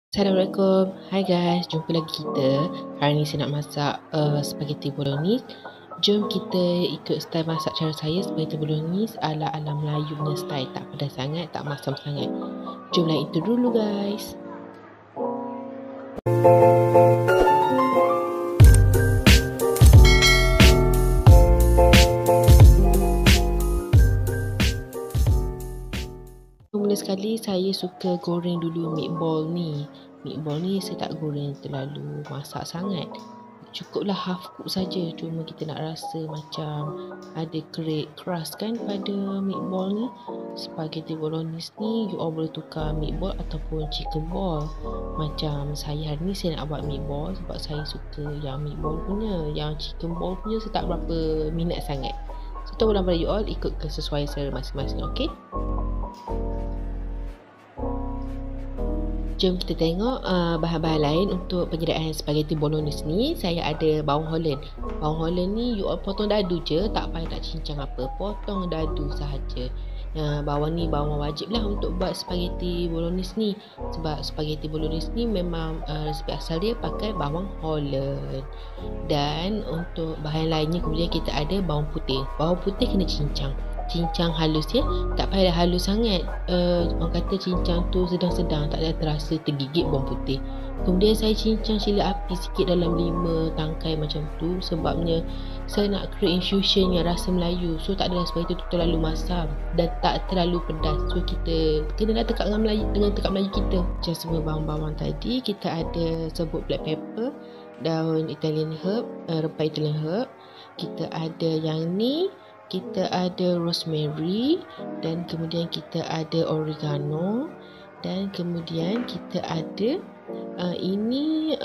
Assalamualaikum. Hai guys, jumpa lagi kita. Hari ni saya nak masak spaghetti bolognese. Jom kita ikut style masak cara saya spaghetti bolognese ala-ala Melayu punya style. Tak pedas sangat, tak masam sangat. Jomlah itu dulu guys. Mula sekali saya suka goreng dulu meatball ni. Meatball ni saya tak goreng terlalu masak sangat. Cukuplah half cook saja. Cuma kita nak rasa macam ada crust kan pada meatball ni. Spaghetti bolognese ni you all boleh tukar meatball ataupun chicken ball. Macam saya hari ni saya nak buat meatball sebab saya suka yang meatball punya. Yang chicken ball punya saya tak berapa minat sangat. So tahu pada you all ikut kesesuaian selera masing-masing, okey? Jom kita tengok bahan-bahan lain untuk penyediaan spaghetti bolognese ni. Saya ada bawang Holland. Bawang Holland ni you all potong dadu je, tak payah nak cincang apa, potong dadu sahaja. Bawang ni bawang wajib lah untuk buat spaghetti bolognese ni. Sebab spaghetti bolognese ni memang resipi asal dia pakai bawang Holland. Dan untuk bahan lainnya kemudian kita ada bawang putih. Bawang putih kena cincang halus ya, tak payah halus sangat. Orang kata cincang tu sedang-sedang, tak ada terasa tergigit bawang putih. Kemudian saya cincang cili api sikit dalam 5 tangkai macam tu, sebabnya saya nak create infusion yang rasa Melayu. So tak adalah spaghetti tu terlalu masam dan tak terlalu pedas. So kita kena nak tekak dengan tekak Melayu kita. Macam semua bawang-bawang tadi, kita ada serbuk black pepper, daun Italian herb, rempah Italian herb. Kita ada yang ni, kita ada rosemary, dan kemudian kita ada oregano, dan kemudian kita ada ini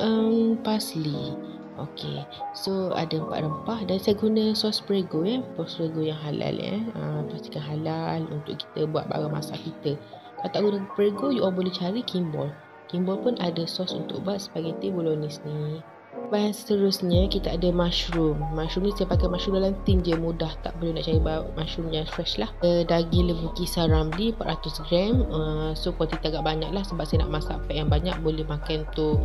parsley. Okey, so ada 4 rempah dan saya guna sos prego ya, sos prego yang halal ya. Pastikan halal untuk kita buat barang masak kita. Kalau tak guna prego, you all boleh cari Kimball. Kimball pun ada sos untuk buat spaghetti bolognese ni. Bahan seterusnya kita ada mushroom. Mushroom ni saya pakai mushroom dalam tin je, mudah, tak perlu nak cari mushroom yang fresh lah. Daging lembu kisar ramly 400 gram. So kuantiti agak banyak lah sebab saya nak masak pack yang banyak, boleh makan tu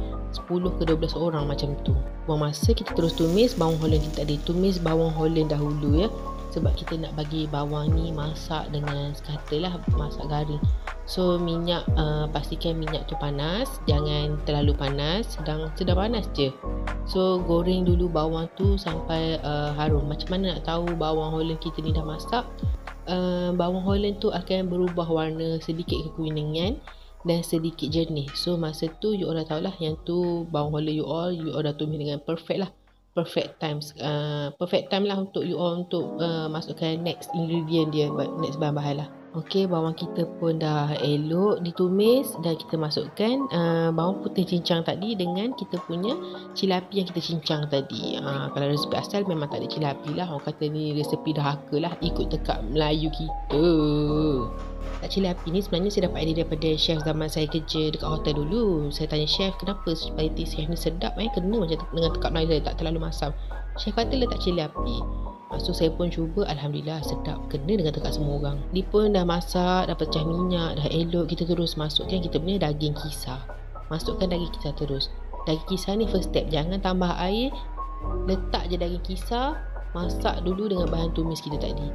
10 ke 12 orang macam tu. Buang masa, kita terus tumis bawang Holland kita tadi. Tumis bawang Holland dahulu ya, sebab kita nak bagi bawang ni masak dengan sekata lah, masak garing. So minyak, pastikan minyak tu panas, jangan terlalu panas, sedang panas je. So goreng dulu bawang tu sampai harum. Macam mana nak tahu bawang Holland kita ni dah masak? Bawang Holland tu akan berubah warna sedikit kekuningan dan sedikit jernih. So masa tu you all dah tahulah yang tu bawang Holland you all dah tumis dengan perfect lah. Perfect time lah untuk you all untuk masukkan next ingredient dia, next bahan-bahan lah. Okey, bawang kita pun dah elok ditumis dan kita masukkan bawang putih cincang tadi dengan kita punya cili api yang kita cincang tadi. Kalau resepi asal memang tak ada cili api lah. Orang kata ni resepi dahaka lah, ikut tekak Melayu kita. Tak, cili api ni sebenarnya saya dapat idea daripada chef zaman saya kerja dekat hotel dulu. Saya tanya chef, kenapa spaghetti chef ni sedap kena macam dengan tekak Melayu saya, tak terlalu masam. Chef kata letak cili api. So saya pun cuba, alhamdulillah sedap, kena dengan tekak semua orang. Dia pun dah masak, dah pecah minyak, dah elok. Kita terus masukkan kita punya daging kisar. Masukkan daging kisar terus. Daging kisar ni first step, jangan tambah air. Letak je daging kisar, masak dulu dengan bahan tumis kita tadi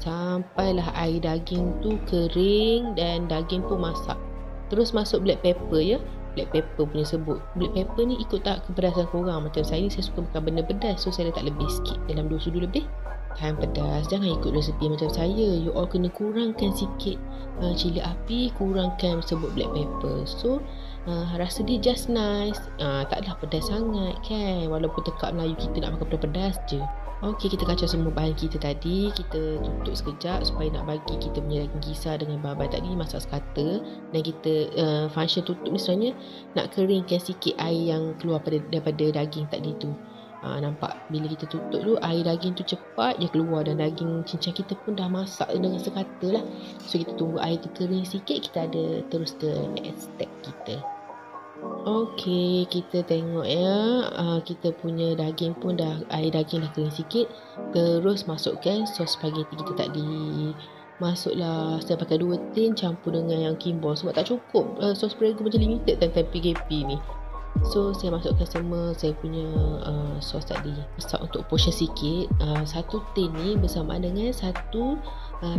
sampailah air daging tu kering dan daging pun masak. Terus masuk black pepper ya. Black pepper punya serbuk. Black pepper ni ikut tak kepedasan korang. Macam saya ni, saya suka makan benda pedas, so saya letak lebih sikit, dalam 2 sudu lebih. Tahan pedas, jangan ikut resepi macam saya. You all kena kurangkan sikit cili api, kurangkan serbuk black pepper. So rasa dia just nice. Taklah pedas sangat kan, walaupun tekak Melayu kita nak makan pedas je. Okey, kita kacau semua bahan kita tadi. Kita tutup sekejap supaya nak bagi kita punya daging kisar dengan bahan-bahan tadi masak sekata. Dan kita function tutup ni sebenarnya nak keringkan sikit air yang keluar daripada daging tadi tu. Nampak bila kita tutup tu air daging tu cepat je keluar dan daging cincang kita pun dah masak dengan sekata lah. So kita tunggu air tu kering sikit, kita ada terus ke next step kita. Okey, kita tengok ya, kita punya daging pun dah, air daging dah kering sikit. Terus masukkan sos spaghetti kita tadi. Masuklah saya pakai 2 tin campur dengan yang Kimball sebab tak cukup sos Prego macam limited time PKP ni. So saya masukkan semua saya punya sos tadi. Masak untuk portion sikit. Satu tin ni bersamaan dengan satu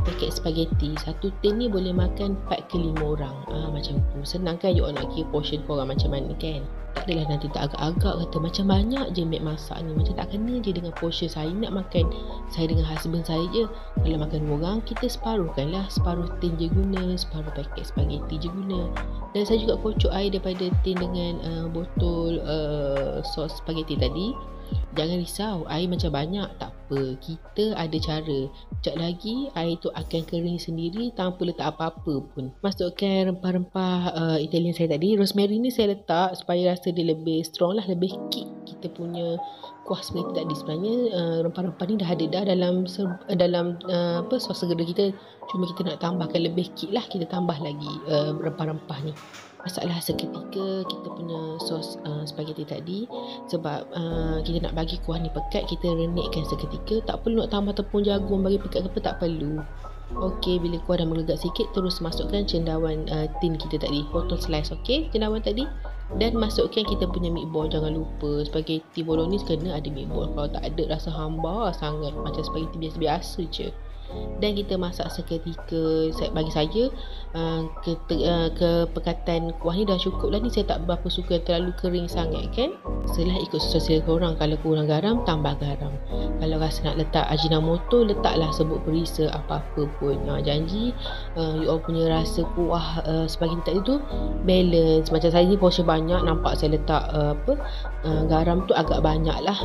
paket spaghetti. Satu tin ni boleh makan 4 ke 5 orang. Macam tu. Senang kan you all nak kira portion korang macam mana kan. Tak adalah nanti tak agak-agak kata macam banyak je Mek masak ni. Macam tak kena je dengan portion saya nak makan. Saya dengan husband saya je. Kalau makan 2 orang kita separuhkan lah. Separuh tin je guna, separuh paket spaghetti je guna. Dan saya juga kocok air daripada tin dengan botol sos spaghetti tadi. Jangan risau, air macam banyak tak apa, kita ada cara. Sekejap lagi air tu akan kering sendiri tanpa letak apa-apa pun. Masukkan rempah-rempah Italian saya tadi. Rosemary ni saya letak supaya rasa dia lebih strong lah, lebih kick kita punya kuah spaghetti tadi. Sebenarnya rempah-rempah ni dah ada dah dalam sos segera kita. Cuma kita nak tambahkan lebih kick lah, kita tambah lagi rempah-rempah ni. Masaklah seketika kita punya sos spaghetti tadi. Sebab kita nak bagi kuah ni pekat, kita renikkan seketika. Tak perlu nak tambah tepung jagung bagi pekat ke apa, tak perlu. Okey, bila kuah dah melegak sikit, terus masukkan cendawan tin kita tadi, potong slice. Okey, cendawan tadi. Dan masukkan kita punya meatball. Jangan lupa spaghetti bolognese kena ada meatball. Kalau tak ada rasa hamba sangat, macam spaghetti biasa-biasa je. Dan kita masak seketika. Bagi saya kepekatan kuah ni dah cukup lah ni. Saya tak berapa suka terlalu kering sangat kan. Setelah ikut sesuai korang. Kalau kurang garam, tambah garam. Kalau rasa nak letak Ajinomoto, letaklah sebut perisa apa-apa pun. Janji you all punya rasa kuah spaghetti tadi tu balance. Macam saya ni portion banyak, nampak saya letak garam tu agak banyak lah,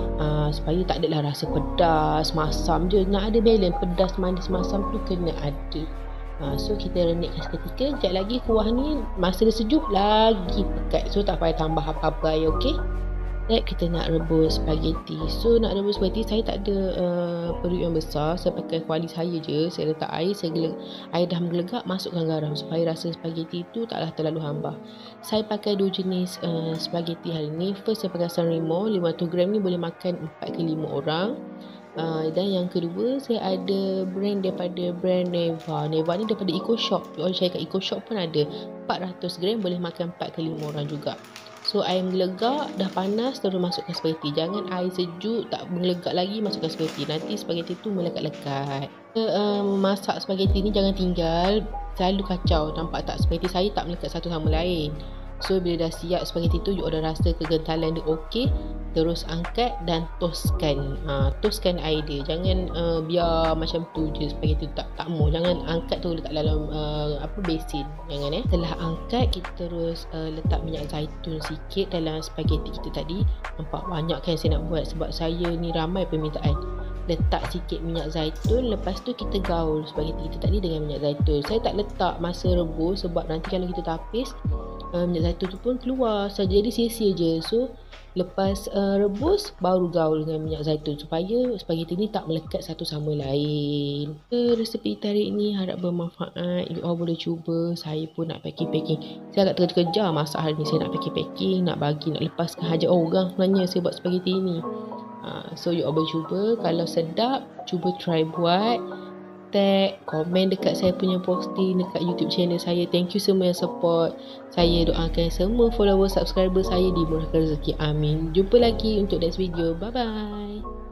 supaya tak adalah rasa pedas masam je. Nak ada balance, pedas manis masam tu kena ada. So kita renikkan seketika. Sekejap lagi kuah ni masa dia sejuk lagi pekat. So tak payah tambah apa-apa air. Okay, dan kita nak rebus spaghetti. So nak rebus spaghetti saya tak ada periuk yang besar. Saya pakai kuali saya je. Saya letak air, air dah menggelegak, masukkan garam supaya rasa spaghetti tu taklah terlalu hamba. Saya pakai 2 jenis spaghetti hari ni. First saya pakai San Remo 500 gram ni boleh makan 4 ke 5 orang. Dan yang kedua saya ada brand daripada brand Neva. Neva ni daripada Eco Shop. Kalau saya kat Eco Shop pun ada 400 gram boleh makan 4 ke 5 orang juga. So air menggelegak, dah panas, terus masukkan spaghetti. Jangan air sejuk tak menggelegak lagi masukkan spaghetti. Nanti spaghetti tu melekat-lekat. Masak spaghetti ni jangan tinggal, selalu kacau. Nampak tak spaghetti saya tak melekat satu sama lain. So bila dah siap spaghetti tu, you dah rasa kegentalan dia okey, terus angkat dan toastkan. Toastkan air dia. Jangan biar macam tu je spaghetti tu tak mau. Jangan angkat tu letak dalam besin. Jangan Setelah angkat, kita terus letak minyak zaitun sikit dalam spaghetti kita tadi. Nampak banyak kan saya nak buat sebab saya ni ramai permintaan. Letak sikit minyak zaitun, lepas tu kita gaul spaghetti kita tadi dengan minyak zaitun. Saya tak letak masa rebus sebab nanti kalau kita tapis minyak zaitun tu pun keluar saja, jadi sia-sia je. So lepas rebus baru gaul dengan minyak zaitun supaya spaghetti ni tak melekat satu sama lain. Resepi tarik ni harap bermanfaat. You all boleh cuba. Saya pun nak packing. Saya agak terkejar masak hari ni. Saya nak packing, nak lepaskan hajat orang sebenarnya saya buat spaghetti ni. So you all boleh cuba. Kalau sedap, cuba try buat. Tag, komen dekat saya punya posting dekat YouTube channel saya. Thank you semua yang support. Saya doakan semua follower, subscriber saya dimurahkan rezeki. Amin. Jumpa lagi untuk next video. Bye bye.